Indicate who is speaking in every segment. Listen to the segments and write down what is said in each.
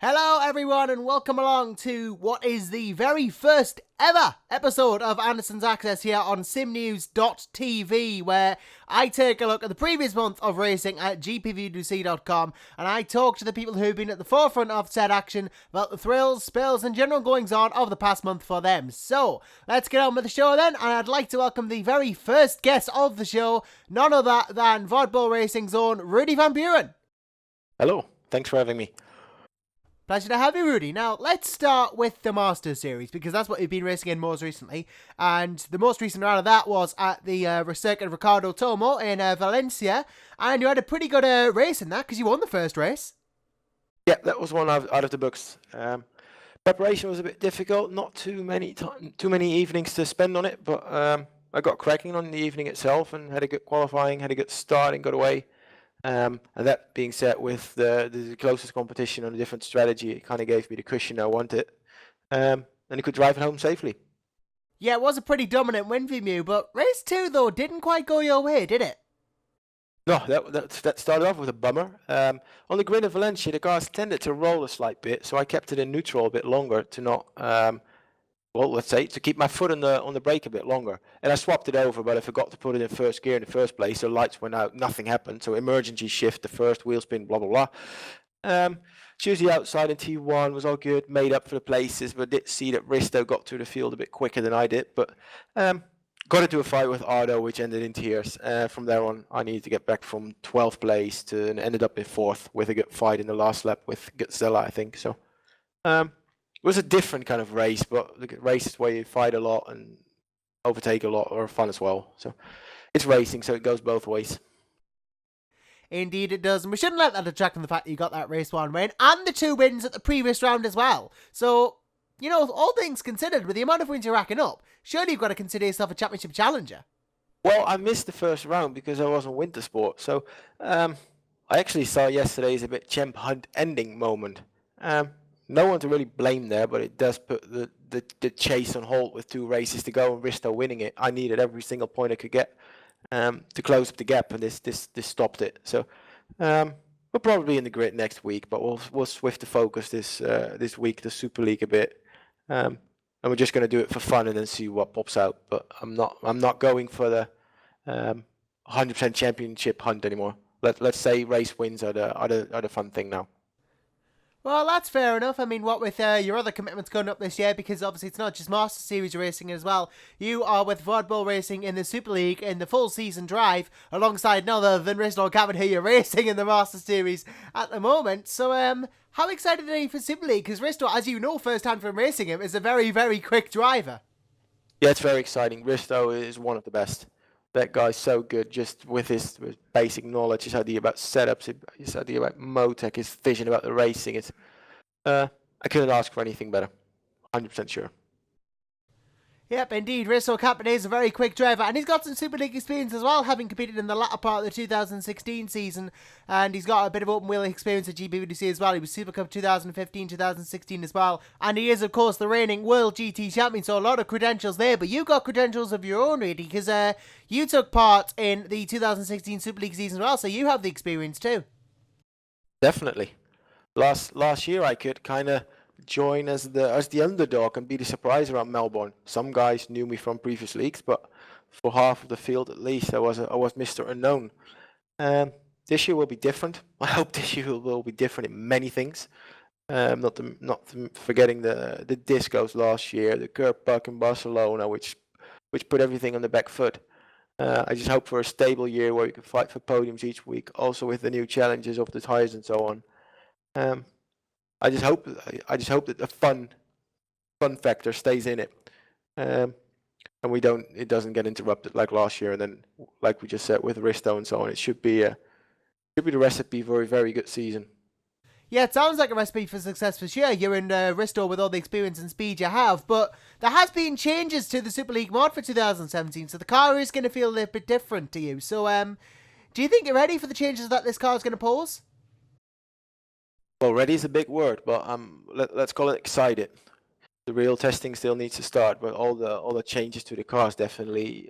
Speaker 1: Hello everyone and welcome along to what is the very first ever episode of Anderson's Access here on SimNews.TV, where I take a look at the previous month of racing at gpv2c.com and I talk to the people who've been at the forefront of said action about the thrills, spills and general goings on of the past month for them. So let's get on with the show then, and I'd like to welcome the very first guest of the show, none other than Vodbull Racing's own Rudy Van Buren.
Speaker 2: Hello, thanks for having me.
Speaker 1: Pleasure to have you, Rudy. Now, let's start with the Masters Series, because that's what you've been racing in most recently. And the most recent round of that was at the Circuit Ricardo Tomo in Valencia. And you had a pretty good race in that, because you won the first race.
Speaker 2: Yeah, that was one out of the books. Preparation was a bit difficult. Not too many evenings to spend on it, but I got cracking on the evening itself and had a good qualifying, had a good start and got away. And that being said, with the closest competition on a different strategy, it kind of gave me the cushion I wanted. And I could drive it home safely.
Speaker 1: Yeah, it was a pretty dominant win from you, but race 2, though, didn't quite go your way, did it?
Speaker 2: No, that started off with a bummer. On the grid of Valencia, the cars tended to roll a slight bit, so I kept it in neutral a bit longer to not, to keep my foot on the brake a bit longer. And I swapped it over, but I forgot to put it in first gear in the first place, so lights went out, nothing happened. So emergency shift, the first wheel spin, blah, blah, blah. Tuesday outside in T1 was all good, made up for the places, but did see that Risto got through the field a bit quicker than I did. But got into a fight with Ardo, which ended in tears. From there on, I needed to get back from 12th place and ended up in 4th with a good fight in the last lap with Gazella, I think. So it was a different kind of race, but the races where you fight a lot and overtake a lot are fun as well. So it's racing, so it goes both ways.
Speaker 1: Indeed it does, and we shouldn't let that detract from the fact that you got that race 1 win, and the 2 wins at the previous round as well. So, you know, all things considered, with the amount of wins you're racking up, surely you've got to consider yourself a championship challenger.
Speaker 2: Well, I missed the first round because I was on winter sport, so I actually saw yesterday as a bit champ hunt ending moment. No one to really blame there, but it does put the chase on hold with 2 races to go and Risto winning it. I needed every single point I could get to close up the gap, and this stopped it. So we'll probably be in the grid next week, but we'll shift the focus this week to Super League a bit, and we're just going to do it for fun and then see what pops out. But I'm not going for the 100% championship hunt anymore. Let's say race wins are the fun thing now.
Speaker 1: Well, that's fair enough. I mean, what with your other commitments coming up this year, because obviously it's not just Master Series racing as well. You are with Vodbull Racing in the Super League in the full season drive, alongside none other than Risto and Kappet, who you're racing in the Master Series at the moment. So, how excited are you for Super League? Because Risto, as you know firsthand from racing him, is a very, very quick driver.
Speaker 2: Yeah, it's very exciting. Risto is one of the best. That guy's so good, just with his basic knowledge, his idea about setups, his idea about Motec, his vision about the racing. It's I couldn't ask for anything better. 100% sure.
Speaker 1: Yep, indeed. Risto Kappet is a very quick driver, and he's got some Super League experience as well, having competed in the latter part of the 2016 season, and he's got a bit of open wheel experience at GPWC as well. He was Super Cup 2015, 2016 as well, and he is, of course, the reigning World GT Champion, so a lot of credentials there, but you got credentials of your own, really, because you took part in the 2016 Super League season as well, so you have the experience too.
Speaker 2: Definitely. Last year I could kind of join as the underdog and be the surprise around Melbourne. Some guys knew me from previous leagues, but for half of the field at least, I was Mr. Unknown. This year will be different. I hope this year will be different in many things. Not forgetting the discos last year, the curb puck in Barcelona, which put everything on the back foot. I just hope for a stable year where you can fight for podiums each week, also with the new challenges of the tires and so on. I just hope that the fun factor stays in it, and it doesn't get interrupted like last year. And then, like we just said with Risto and so on, it should be the recipe for a very good season.
Speaker 1: Yeah, it sounds like a recipe for success for sure. You're in Risto with all the experience and speed you have, but there has been changes to the Super League mod for 2017, so the car is going to feel a little bit different to you. So, do you think you're ready for the changes that this car is going to pose?
Speaker 2: Well, ready is a big word, but let's call it excited. The real testing still needs to start, but all the changes to the cars definitely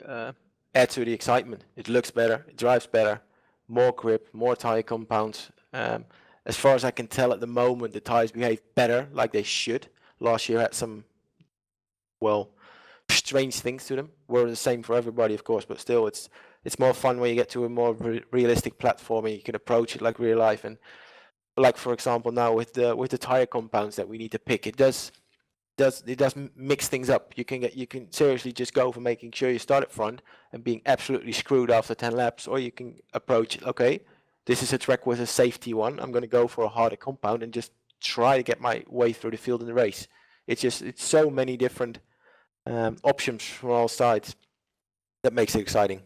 Speaker 2: add to the excitement. It looks better, it drives better, more grip, more tire compounds. as far as I can tell at the moment, the tires behave better, like they should. Last year had some, well, strange things to them. Were the same for everybody, of course, but still, it's more fun when you get to a more realistic platform and you can approach it like real life. And like, for example, now with the tire compounds that we need to pick, it does mix things up. You can seriously just go for making sure you start at front and being absolutely screwed after 10 laps, or you can approach it, okay, this is a track with a safety one. I'm going to go for a harder compound and just try to get my way through the field in the race. It's so many different options from all sides that makes it exciting.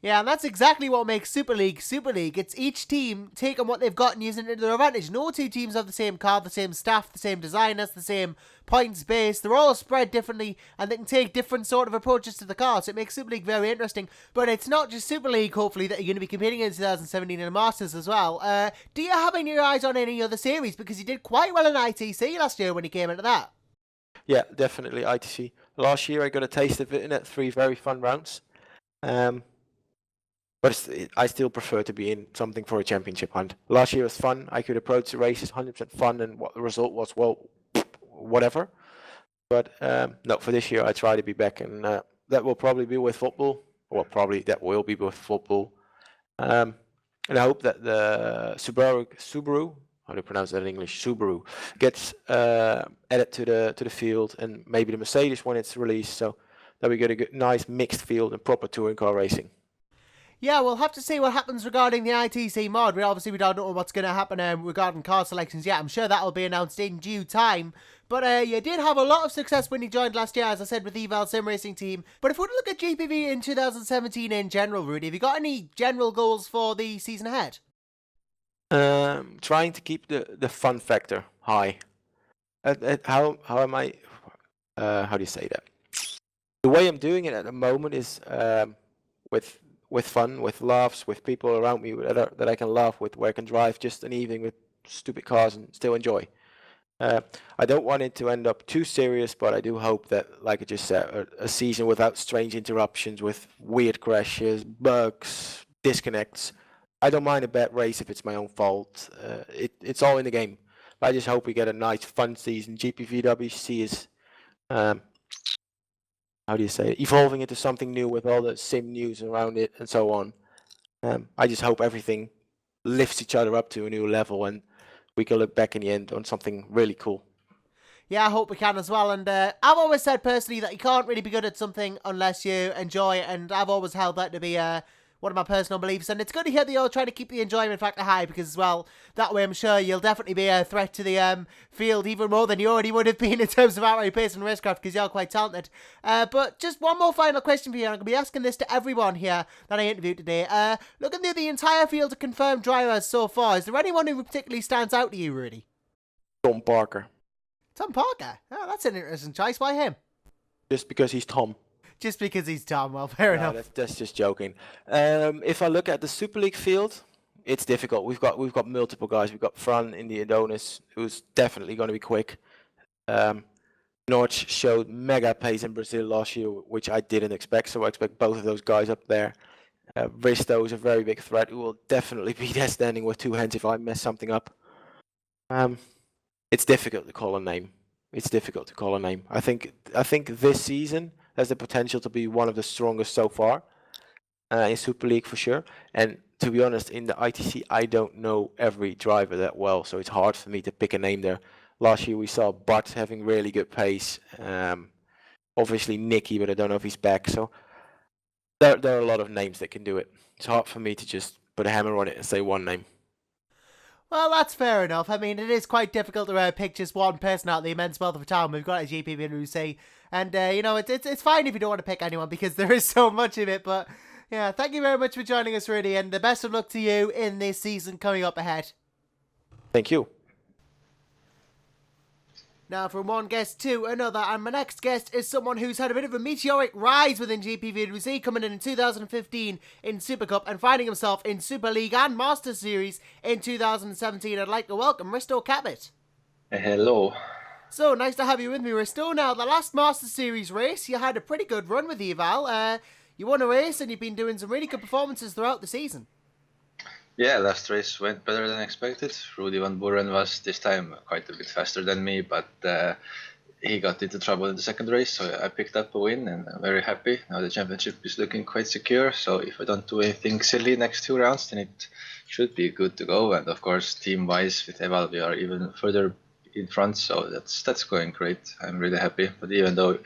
Speaker 1: Yeah, and that's exactly what makes Super League Super League. It's each team taking what they've got and using it to their advantage. No two teams have the same car, the same staff, the same designers, the same points base. They're all spread differently and they can take different sort of approaches to the car. So it makes Super League very interesting. But it's not just Super League, hopefully, that you're going to be competing in 2017 in the Masters as well. Do you have any eyes on any other series? Because you did quite well in ITC last year when you came into that.
Speaker 2: Yeah, definitely ITC. Last year I got a taste of it in it, 3 very fun rounds. But I still prefer to be in something for a championship hunt. Last year was fun. I could approach the races 100% fun, and what the result was, well, whatever. But no, for this year I try to be back, and that will probably be with football. Well, probably that will be with football. And I hope that the Subaru, how do you pronounce that in English? Subaru gets added to the field, and maybe the Mercedes when it's released, so that we get a good, nice mixed field and proper touring car racing.
Speaker 1: Yeah, we'll have to see what happens regarding the ITC mod. We don't know what's going to happen regarding car selections yet. I'm sure that will be announced in due time. But you did have a lot of success when you joined last year, as I said, with the Eval Sim Racing team. But if we look at GPV in 2017 in general, Rudy, have you got any general goals for the season ahead?
Speaker 2: Trying to keep the fun factor high. How am I? How do you say that? The way I'm doing it at the moment is with fun, with laughs, with people around me that I can laugh with, where I can drive just an evening with stupid cars and still enjoy. I don't want it to end up too serious, but I do hope that, like I just said, a season without strange interruptions, with weird crashes, bugs, disconnects. I don't mind a bad race if it's my own fault. It's all in the game. But I just hope we get a nice, fun season. GPVWC is, how do you say it, evolving into something new with all the sim news around it and so on. I just hope everything lifts each other up to a new level and we can look back in the end on something really cool.
Speaker 1: Yeah, I hope we can as well. And I've always said personally that you can't really be good at something unless you enjoy it, and I've always held that to be one of my personal beliefs, and it's good to hear that you're trying to keep the enjoyment factor high, because as well, that way I'm sure you'll definitely be a threat to the field even more than you already would have been in terms of outright pace and racecraft, because you're quite talented. But just one more final question for you, and I'm going to be asking this to everyone here that I interviewed today. Looking at the entire field of confirmed drivers so far, is there anyone who particularly stands out to you, Rudy?
Speaker 2: Tom Parker.
Speaker 1: Tom Parker? Oh, that's an interesting choice. Why him?
Speaker 2: Just because he's Tom.
Speaker 1: Just because he's Tom, well, fair enough.
Speaker 2: That's just joking. If I look at the Super League field, it's difficult. We've got multiple guys. We've got Fran in the Adonis, who's definitely going to be quick. Norch showed mega pace in Brazil last year, which I didn't expect, so I expect both of those guys up there. Risto is a very big threat who will definitely be there standing with 2 hands if I mess something up. It's difficult to call a name. I think this season has the potential to be one of the strongest so far in Super League for sure. And to be honest, in the ITC, I don't know every driver that well, so it's hard for me to pick a name there. Last year we saw Bart having really good pace. Obviously Nicky, but I don't know if he's back. So there are a lot of names that can do it. It's hard for me to just put a hammer on it and say one name.
Speaker 1: Well, that's fair enough. I mean, it is quite difficult to pick just one person out of the immense wealth of a town. We've got a GPV and Rusey, and it's fine if you don't want to pick anyone because there is so much of it. But yeah, thank you very much for joining us, Rudy, and the best of luck to you in this season coming up ahead.
Speaker 2: Thank you.
Speaker 1: Now, from one guest to another, and my next guest is someone who's had a bit of a meteoric rise within GPV and Rusey, coming in 2015 in Super Cup and finding himself in Super League and Master Series in 2017. I'd like to welcome Risto Kappet.
Speaker 3: Hello.
Speaker 1: So, nice to have you with me, Risto. Now, the last Master Series race, you had a pretty good run with Eval. You won a race and you've been doing some really good performances throughout the season.
Speaker 3: Yeah, last race went better than expected. Rudy Van Buren was this time quite a bit faster than me, but he got into trouble in the second race, so I picked up a win and I'm very happy. Now the championship is looking quite secure, so if I don't do anything silly next 2 rounds, then it should be good to go. And of course, team-wise with Eval, we are even further in front, so that's going great. I'm really happy. But even though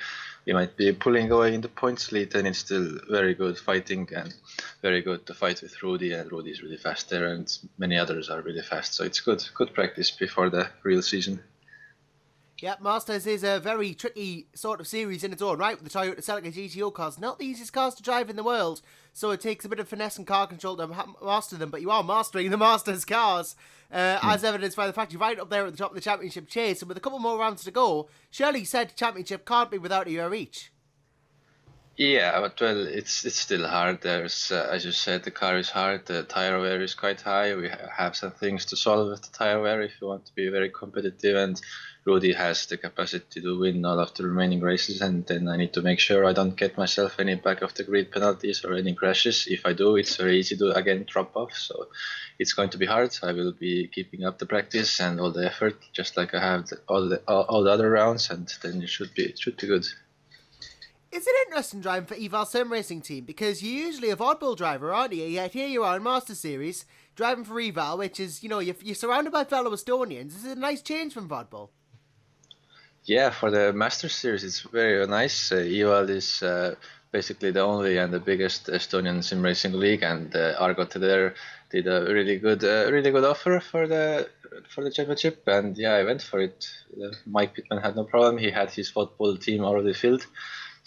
Speaker 3: we might be pulling away in the points lead, then it's still very good fighting and very good to fight with Rudy, and Rudy is really fast there, and many others are really fast. So it's good practice before the real season.
Speaker 1: Yeah, Masters is a very tricky sort of series in its own right, with the Toyota Celica GTO cars. Not the easiest cars to drive in the world, so it takes a bit of finesse and car control to master them, but you are mastering the Masters cars, as evidenced by the fact you're right up there at the top of the championship chase, and with a couple more rounds to go, surely said championship can't be without a reach.
Speaker 3: Yeah, but well, it's still hard. There's, as you said, the car is hard. The tire wear is quite high. We have some things to solve with the tire wear if you want to be very competitive. And Rudy has the capacity to win all of the remaining races. And then I need to make sure I don't get myself any back of the grid penalties or any crashes. If I do, it's very easy to again drop off. So it's going to be hard. I will be keeping up the practice and all the effort, just like I have all the other rounds. And then it should be good.
Speaker 1: It's an interesting driving for Eval Sim Racing Team, because you're usually a Vodbull driver, aren't you? Yet here you are in Master Series, driving for Eval, which is, you know, you're surrounded by fellow Estonians. This is a nice change from Vodbull.
Speaker 3: Yeah, for the Master Series, it's very nice. EVAL is basically the only and the biggest Estonian sim racing league, and Argo there did a really good offer for the championship, and yeah, I went for it. Mike Pittman had no problem. He had his football team already filled.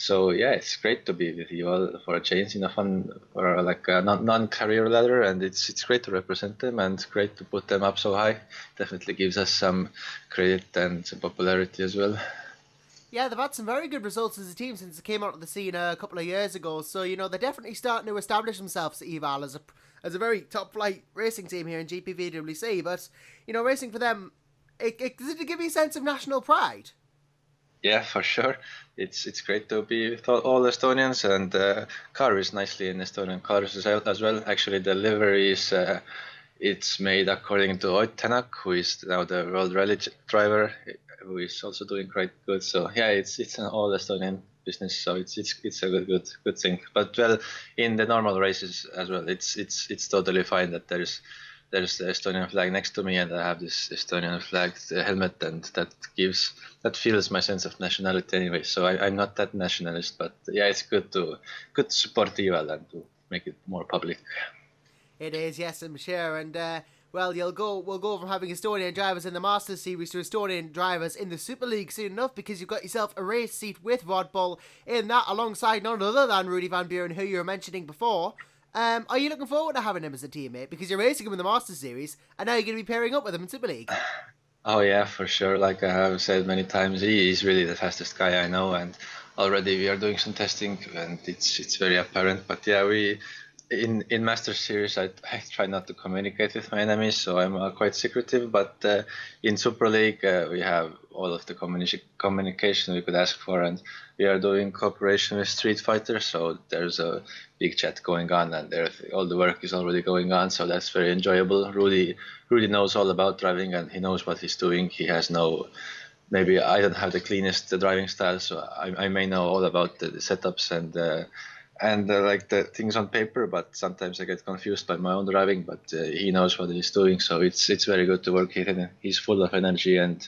Speaker 3: So yeah, it's great to be with you all for a change in a fun or like a non-career ladder, and it's great to represent them and great to put them up so high. Definitely gives us some credit and some popularity as well.
Speaker 1: Yeah, they've had some very good results as a team since they came out of the scene a couple of years ago. So, you know, they're definitely starting to establish themselves at Eval as a very top flight racing team here in GPVWC. But, you know, racing for them, does it give you a sense of national pride?
Speaker 3: Yeah, for sure. It's great to be with all Estonians, and car is nicely in Estonian colors as well. Actually, the livery is it's made according to Ott Tänak, who is now the World Rally driver, who is also doing quite good. So yeah, it's an all Estonian business. So it's a good thing. But well, in the normal races as well, it's totally fine that there's the Estonian flag next to me, and I have this Estonian flag helmet, and that feels my sense of nationality anyway. So I'm not that nationalist, but yeah, it's good to support Eval and to make it more public.
Speaker 1: It is, yes, I'm sure. And, well, we'll go from having Estonian drivers in the Masters Series to Estonian drivers in the Super League soon enough, because you've got yourself a race seat with Vodbull in that, alongside none other than Rudy Van Buren, who you were mentioning before. Are you looking forward to having him as a teammate? Because you're racing him in the Masters Series, and now you're going to be pairing up with him in Super League.
Speaker 3: Oh yeah, for sure. Like I have said many times, he is really the fastest guy I know, and already we are doing some testing, and it's very apparent. But yeah, we in Master Series, I try not to communicate with my enemies, so I'm quite secretive. But in Super League, we have all of the communication we could ask for, and we are doing cooperation with Street Fighter, so there's a big chat going on, and all the work is already going on, so that's very enjoyable. Rudy knows all about driving, and he knows what he's doing. He has no maybe I don't have the cleanest driving style, so I may know all about the setups and like the things on paper, but sometimes I get confused by my own driving. But he knows what he's doing, so it's very good to work with him. He's full of energy, and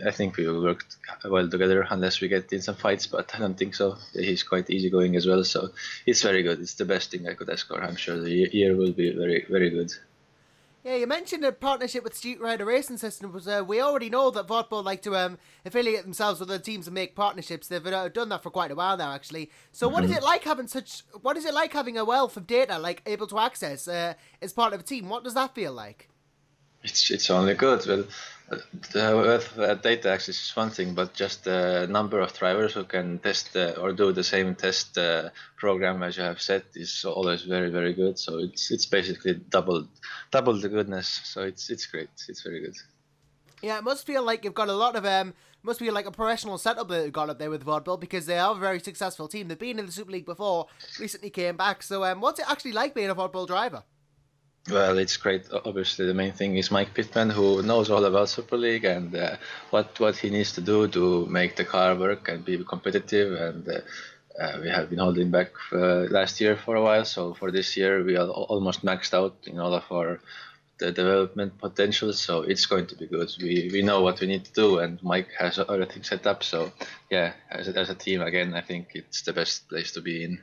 Speaker 3: I think we will work well together, unless we get in some fights. But I don't think so. He's quite easygoing as well, so it's very good. It's the best thing I could ask for. I'm sure the year will be very good.
Speaker 1: Yeah, you mentioned a partnership with Street Rider Racing Systems. We already know that Vodbull like to affiliate themselves with other teams and make partnerships. They've done that for quite a while now, actually. So, what is it like having What is it like having a wealth of data, like able to access as part of a team? What does that feel like?
Speaker 3: It's only good. Well, data access is one thing, but just the number of drivers who can test or do the same test program as you have set is always very good. So it's basically double the goodness. So it's great. It's very good.
Speaker 1: Yeah, it must feel like you've got a lot of must be like a professional setup that you've got up there with Vodbull, because they are a very successful team. They've been in the Super League before, recently came back. So, what's it actually like being a Vodbull driver?
Speaker 3: Well, it's great. Obviously, the main thing is Mike Pittman, who knows all about Super League and what he needs to do to make the car work and be competitive. And we have been holding back last year for a while, so for this year we are almost maxed out in all of our the development potential. So it's going to be good. We know what we need to do, and Mike has everything set up. So yeah, as a team, again, I think it's the best place to be in.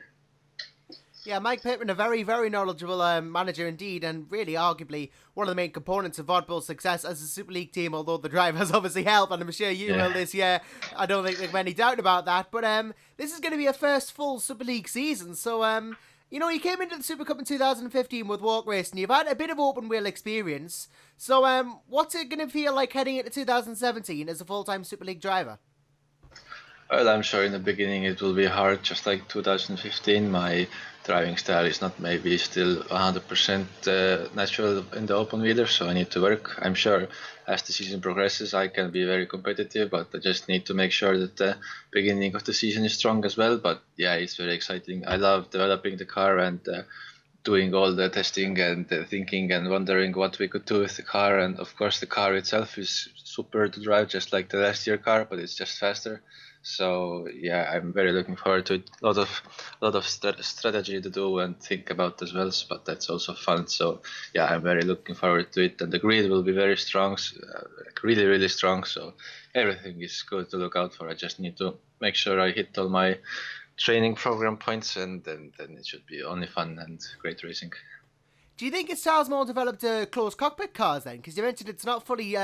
Speaker 1: Yeah, Mike Pittman, a very, very knowledgeable manager indeed, and really arguably one of the main components of Vodbull's success as a Super League team, although the drivers obviously help, and I'm sure you will this year. I don't think there's any doubt about that. But this is going to be a first full Super League season, so you came into the Super Cup in 2015 with Walk Racing. You've had a bit of open wheel experience. So what's it going to feel like heading into 2017 as a full-time Super League driver?
Speaker 3: Well, I'm sure in the beginning it will be hard, just like 2015. My driving style is not maybe still 100% natural in the open wheeler, so I need to work. I'm sure as the season progresses, I can be very competitive, but I just need to make sure that the beginning of the season is strong as well. But yeah, it's very exciting. I love developing the car and doing all the testing and thinking and wondering what we could do with the car. And of course, the car itself is super to drive, just like the last year car, but it's just faster. So yeah, I'm very looking forward to it. A lot of strategy to do and think about as well, but that's also fun. So yeah, I'm very looking forward to it. And the grid will be very strong, really really strong. So everything is good to look out for. I just need to make sure I hit all my training program points, and then it should be only fun and great racing.
Speaker 1: Do you think it styles more developed closed cockpit cars then? Because you mentioned it's not fully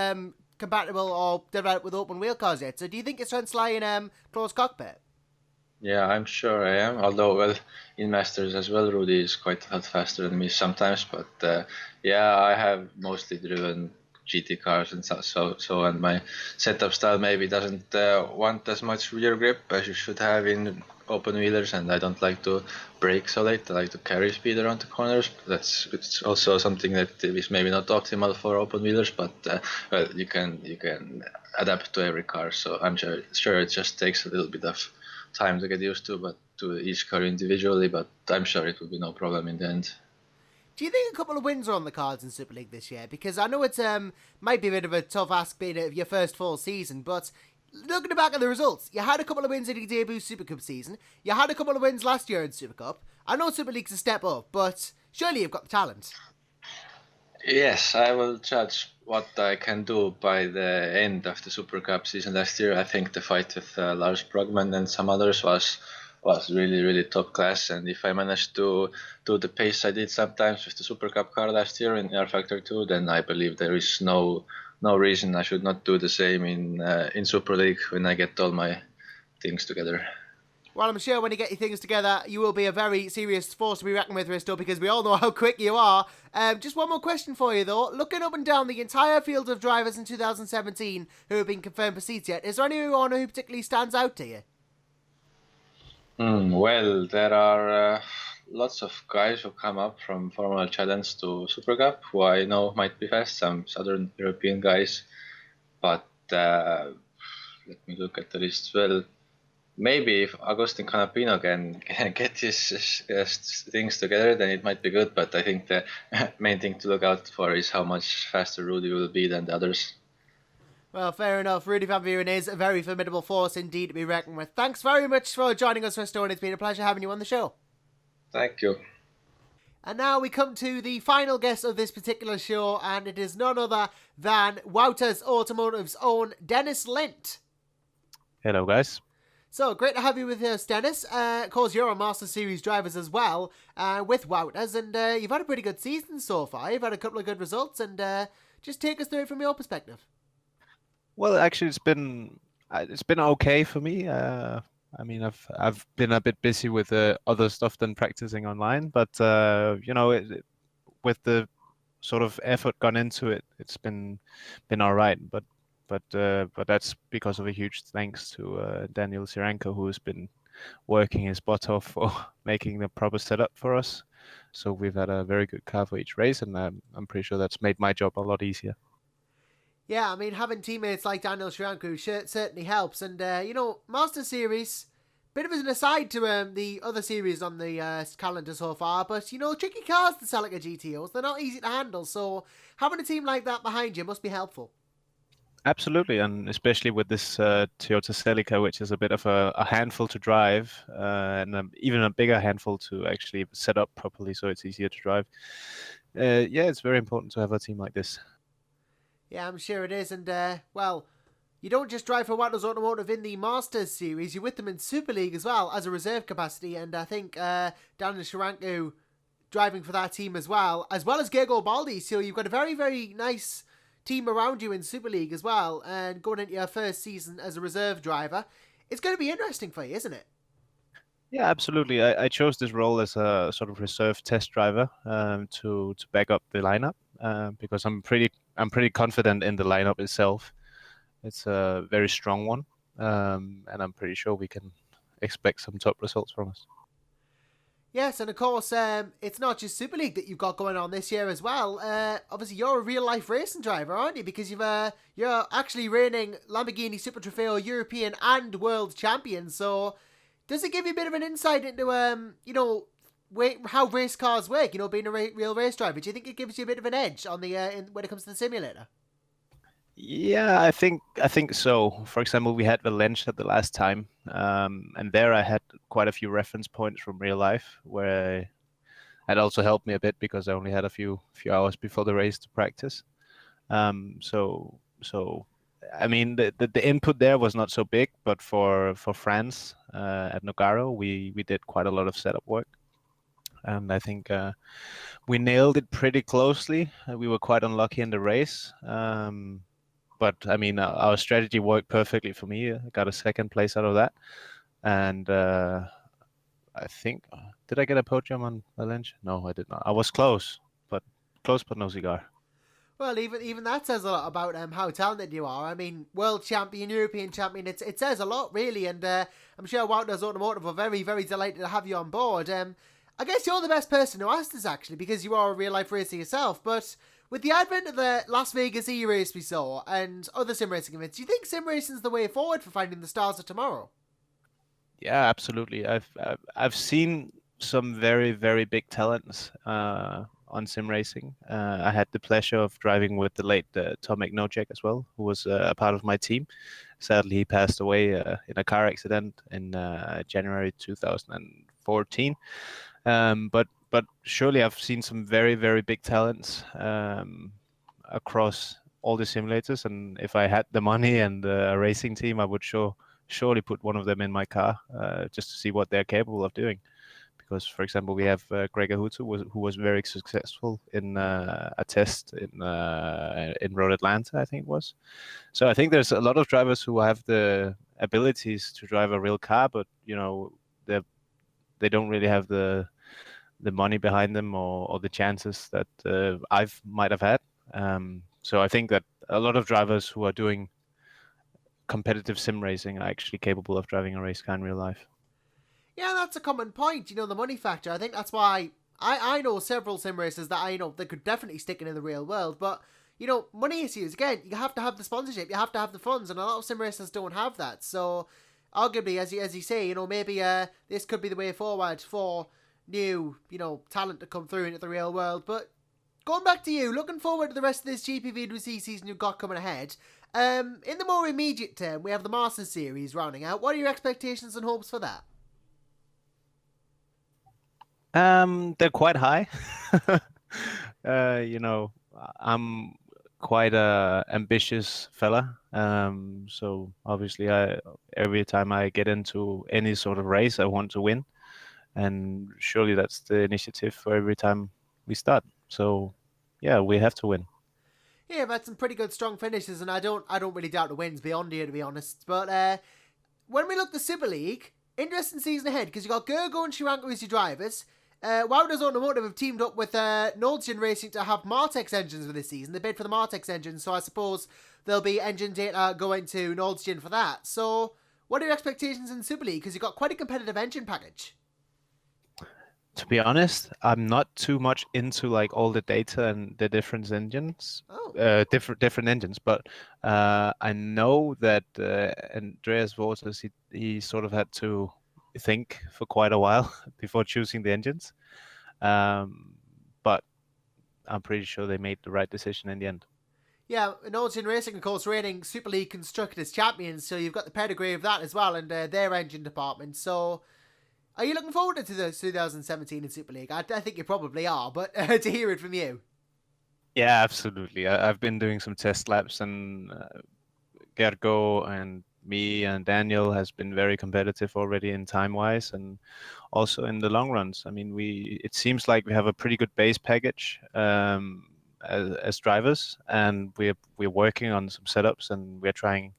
Speaker 1: compatible or developed with open wheel cars yet. So do you think it's trying to lie in closed cockpit?
Speaker 3: Yeah, I'm sure I am. Although, well, in Masters as well, Rudy is quite a lot faster than me sometimes. But yeah, I have mostly driven GT cars and so, and my setup style maybe doesn't want as much rear grip as you should have in open wheelers, and I don't like to brake so late. I like to carry speed around the corners. It's also something that is maybe not optimal for open wheelers, but well, you can adapt to every car. So I'm sure it just takes a little bit of time to get used to, but to each car individually. But I'm sure it will be no problem in the end.
Speaker 1: Do you think a couple of wins are on the cards in Super League this year? Because I know it's might be a bit of a tough ask being your first full season, but looking back at the results, you had a couple of wins in your debut Super Cup season. You had a couple of wins last year in Super Cup. I know Super League's a step up, but surely you've got the talent.
Speaker 3: Yes, I will judge what I can do by the end of the Super Cup season last year. I think the fight with Lars Brogman and some others was really really top class. And if I managed to do the pace I did sometimes with the Super Cup car last year in R Factor 2, then I believe there is no reason I should not do the same in Super League when I get all my things together.
Speaker 1: Well, I'm sure when you get your things together, you will be a very serious force to be reckoned with, Risto, because we all know how quick you are. Just one more question for you, though. Looking up and down the entire field of drivers in 2017 who have been confirmed for seats yet, is there anyone who particularly stands out to you?
Speaker 3: Well, there are lots of guys who come up from Formula Challenge to Super Cup who I know might be fast, some Southern European guys. But let me look at the list. Well, maybe if Agustin Canapino can get his things together, then it might be good. But I think the main thing to look out for is how much faster Rudy will be than the others.
Speaker 1: Well, fair enough. Rudy Van Buren is a very formidable force indeed to be reckoned with. Thanks very much for joining us, Risto, and it's been a pleasure having you on the show.
Speaker 3: Thank you.
Speaker 1: And now we come to the final guest of this particular show, and it is none other than Wouters Automotive's own Dennis Lint.
Speaker 4: Hello, guys.
Speaker 1: So, great to have you with us, Dennis. Of course, you're on Master Series drivers as well, with Wouters, and you've had a pretty good season so far. You've had a couple of good results, and just take us through it from your perspective.
Speaker 4: Well, actually, it's been okay for me. I mean, I've been a bit busy with other stuff than practicing online, but with the sort of effort gone into it, it's been all right. But that's because of a huge thanks to Daniel Siranko, who has been working his butt off for making the proper setup for us. So we've had a very good car for each race, and I'm pretty sure that's made my job a lot easier.
Speaker 1: Yeah, I mean, having teammates like Daniel Siranko certainly helps. And, Master Series, bit of an aside to the other series on the calendar so far, but tricky cars to sell like a GTOs. They're not easy to handle, so having a team like that behind you must be helpful.
Speaker 4: Absolutely, and especially with this Toyota Celica, which is a bit of a handful to drive, and even a bigger handful to actually set up properly, so it's easier to drive. Yeah, it's very important to have a team like this.
Speaker 1: Yeah, I'm sure it is, and well, you don't just drive for Waters Automotive in the Masters Series, you're with them in Super League as well as a reserve capacity, and I think Daniel Sharanko driving for that team as well as Gergo Baldi, so you've got a very, very nice team around you in Super League as well, and going into your first season as a reserve driver. It's going to be interesting for you, isn't it?
Speaker 4: Yeah, absolutely. I chose this role as a sort of reserve test driver to back up the lineup because I'm pretty confident in the lineup itself. It's a very strong one, and I'm pretty sure we can expect some top results from us.
Speaker 1: Yes, and of course, it's not just Super League that you've got going on this year as well. Obviously, you're a real-life racing driver, aren't you? Because you're actually reigning Lamborghini Super Trofeo European and World Champion. So, does it give you a bit of an insight into, how race cars work? Being a real race driver. Do you think it gives you a bit of an edge on the when it comes to the simulator?
Speaker 4: Yeah, I think so. For example, we had Valencia the last time, and there I had quite a few reference points from real life, where it also helped me a bit because I only had a few hours before the race to practice. So I mean the input there was not so big, but for France at Nogaro, we did quite a lot of setup work, and I think we nailed it pretty closely. We were quite unlucky in the race. But I mean, our strategy worked perfectly for me. I got a second place out of that, and I think did I get a podium on Valencia? No, I did not. I was close but no cigar.
Speaker 1: Well, even that says a lot about how talented you are. I mean, world champion, European champion, it says a lot, really, and I'm sure Wouters Automotive are very, very delighted to have you on board. I guess you're the best person to ask this, actually, because you are a real-life racer yourself, but with the advent of the Las Vegas E-Race we saw, and other sim racing events, do you think sim racing is the way forward for finding the stars of tomorrow?
Speaker 4: Yeah, absolutely. I've seen some very, very big talents on sim racing. I had the pleasure of driving with the late Tom Nojek as well, who was a part of my team. Sadly, he passed away in a car accident in January 2014. But surely I've seen some very, very big talents across all the simulators, and if I had the money and a racing team, I would surely put one of them in my car just to see what they're capable of doing. Because, for example, we have Gregor Hutu, who was very successful in a test in Road Atlanta, I think it was. So I think there's a lot of drivers who have the abilities to drive a real car, but they don't really have the money behind them or the chances that I might have had. So I think that a lot of drivers who are doing competitive sim racing are actually capable of driving a race car in real life.
Speaker 1: Yeah, that's a common point, the money factor. I think that's why I know several sim racers that I know that could definitely stick it in the real world, but money issues, again, you have to have the sponsorship, you have to have the funds, and a lot of sim racers don't have that. So arguably, as you say, maybe this could be the way forward for new, talent to come through into the real world. But going back to you, looking forward to the rest of this GP season you've got coming ahead. In the more immediate term, we have the Masters Series rounding out. What are your expectations and hopes for that?
Speaker 4: They're quite high. I'm quite a ambitious fella. So obviously, every time I get into any sort of race, I want to win, and surely that's the initiative for every time we start. So yeah, we have to win.
Speaker 1: Yeah, I've had some pretty good strong finishes, and I don't really doubt the wins beyond here, to be honest. But when we look the Super League, interesting season ahead, because you got Gergo and Shiranko as your drivers. Wouters Automotive have teamed up with Noldsgen Racing to have Martex engines for this season. They bid for the Martex engines, so I suppose there'll be engine data going to Noldsgen for that. So, what are your expectations in Super League? Because you've got quite a competitive engine package.
Speaker 4: To be honest, I'm not too much into like all the data and the different engines, different engines. But I know that Andreas Waters he sort of had to think for quite a while before choosing the engines. But I'm pretty sure they made the right decision in the end.
Speaker 1: Yeah, and Origin Racing, of course, reigning Super League Constructors champions, so you've got the pedigree of that as well, and their engine department. So, are you looking forward to the 2017 in Super League? I think you probably are, but to hear it from you.
Speaker 4: Yeah, absolutely. I've been doing some test laps, and Gergo and me and Daniel has been very competitive already in time-wise, and also in the long runs. I mean, it seems like we have a pretty good base package as drivers, and we're working on some setups, and we're trying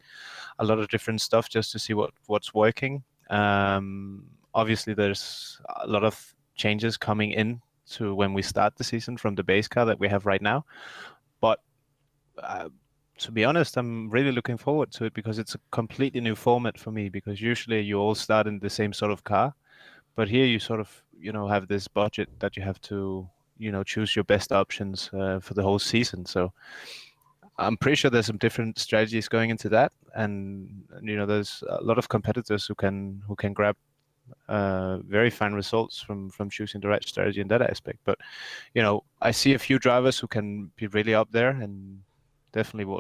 Speaker 4: a lot of different stuff just to see what's working. Obviously, there's a lot of changes coming in to when we start the season from the base car that we have right now, but to be honest, I'm really looking forward to it because it's a completely new format for me. Because usually you all start in the same sort of car, but here you sort of have this budget that you have to choose your best options for the whole season. So I'm pretty sure there's some different strategies going into that, and there's a lot of competitors who can grab very fine results from choosing the right strategy in that aspect. But I see a few drivers who can be really up there, and definitely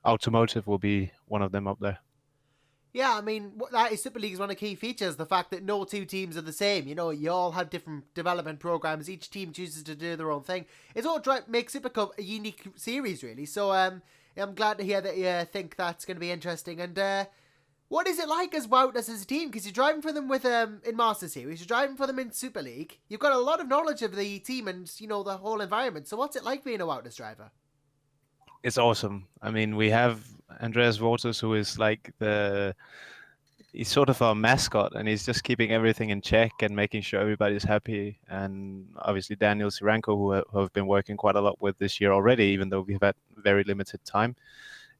Speaker 4: automotive will be one of them up there.
Speaker 1: Yeah, I mean, that is Super League is one of the key features, the fact that no two teams are the same. You all have different development programs. Each team chooses to do their own thing. It's all makes Super Cup a unique series, really. So I'm glad to hear that you think that's going to be interesting. And what is it like as Wouters as a team? Because you're driving for them in Master Series, you're driving for them in Super League. You've got a lot of knowledge of the team and the whole environment. So what's it like being a Wouters driver?
Speaker 4: It's awesome. I mean, we have Andreas Waters, who is like he's sort of our mascot, and he's just keeping everything in check and making sure everybody's happy. And obviously Daniel Siranko, who I've been working quite a lot with this year already, even though we've had very limited time,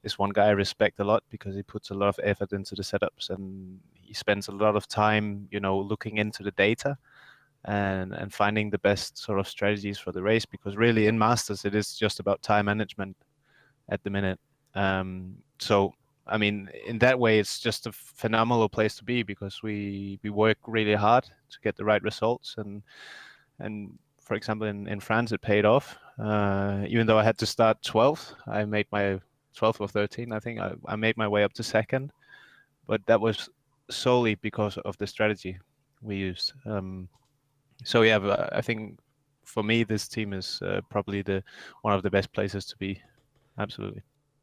Speaker 4: is one guy I respect a lot because he puts a lot of effort into the setups, and he spends a lot of time, looking into the data and finding the best sort of strategies for the race. Because really in Masters, it is just about time management at the minute. So I mean, in that way, it's just a phenomenal place to be because we work really hard to get the right results. And for example, in France, it paid off. Even though I had to start 12th, I made my 12th or 13th, I think. I made my way up to second, but that was solely because of the strategy we used. So yeah, but I think for me, this team is probably one of the best places to be. Absolutely.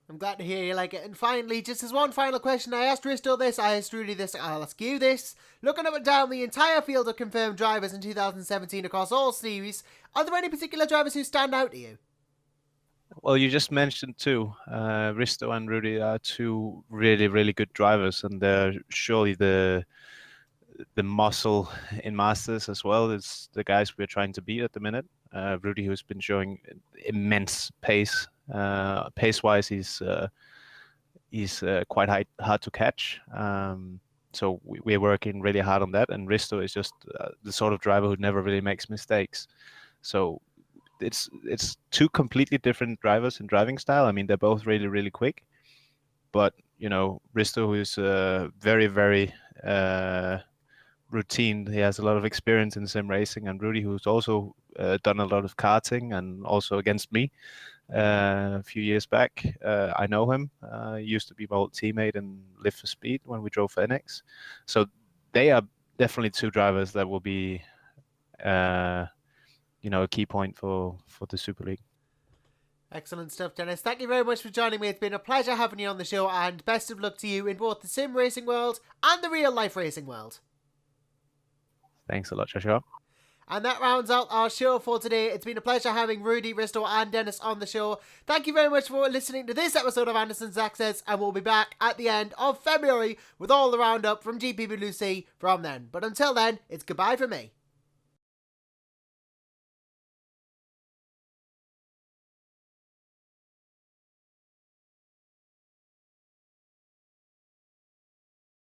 Speaker 1: I'm glad to hear you like it. And finally, just as one final question, I asked Risto this, I asked Rudy this, I'll ask you this. Looking up and down the entire field of confirmed drivers in 2017 across all series, are there any particular drivers who stand out to you?
Speaker 4: Well, you just mentioned two. Risto and Rudy are two really, really good drivers, and they're surely the muscle in Masters as well. It's the guys we're trying to beat at the minute. Rudy, who's been showing immense pace. Pace-wise, he's quite hard to catch. So we're working really hard on that. And Risto is just the sort of driver who never really makes mistakes. So it's two completely different drivers in driving style. I mean, they're both really, really quick. But, Risto, who is very, very routine. He has a lot of experience in sim racing, and Rudy, who's also done a lot of karting and also against me a few years back. I know him. He used to be my old teammate in Live for Speed when we drove for NX. So they are definitely two drivers that will be, a key point for the Super League.
Speaker 1: Excellent stuff, Dennis. Thank you very much for joining me. It's been a pleasure having you on the show, and best of luck to you in both the sim racing world and the real life racing world.
Speaker 4: Thanks a lot, Joshua.
Speaker 1: And that rounds out our show for today. It's been a pleasure having Rudy, Risto and Dennis on the show. Thank you very much for listening to this episode of Anderson's Access, and we'll be back at the end of February with all the roundup from GP Blue Sea from then. But until then, it's goodbye from me.